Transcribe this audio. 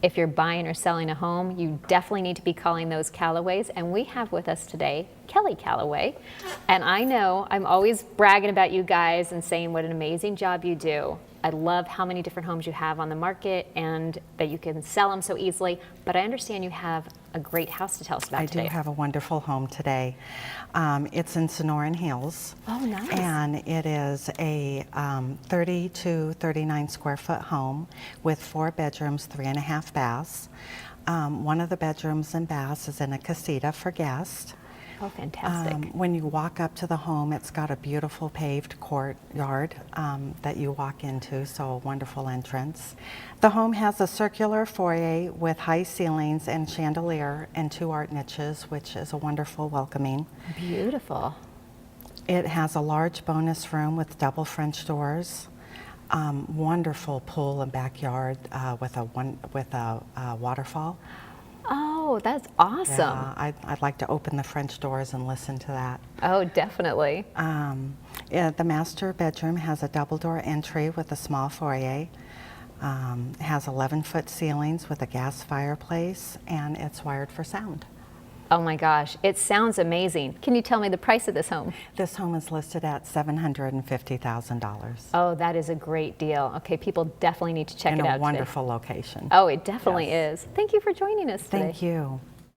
if you're buying or selling a home, you definitely need to be calling those Callaways. And we have with us today Kelly Callaway. And I know I'm always bragging about you guys and saying what an amazing job you do. I love how many different homes you have on the market and that you can sell them so easily. But I understand you have a great house to tell us about today. I do have a wonderful home today. It's in Sonoran Hills. Oh, nice. And it is a 30 to 39 square foot home with 4 bedrooms, 3.5 baths. One of the bedrooms and baths is in a casita for guests. Oh, fantastic. When you walk up to the home, it's got a beautiful paved courtyard that you walk into, so a wonderful entrance. The home has a circular foyer with high ceilings and chandelier and 2 art niches, which is a wonderful welcoming. Beautiful. It has a large bonus room with double French doors, wonderful pool and backyard with a waterfall. Oh, that's awesome. Yeah, I'd like to open the French doors and listen to that. Oh, definitely. Yeah, the master bedroom has a double door entry with a small foyer. Has 11-foot ceilings with a gas fireplace, and it's wired for sound. Oh my gosh, it sounds amazing. Can you tell me the price of this home? This home is listed at $750,000. Oh, that is a great deal. Okay, people definitely need to check it out In a today. wonderful location. Oh, it definitely Yes. is. Thank you for joining us today. Thank you.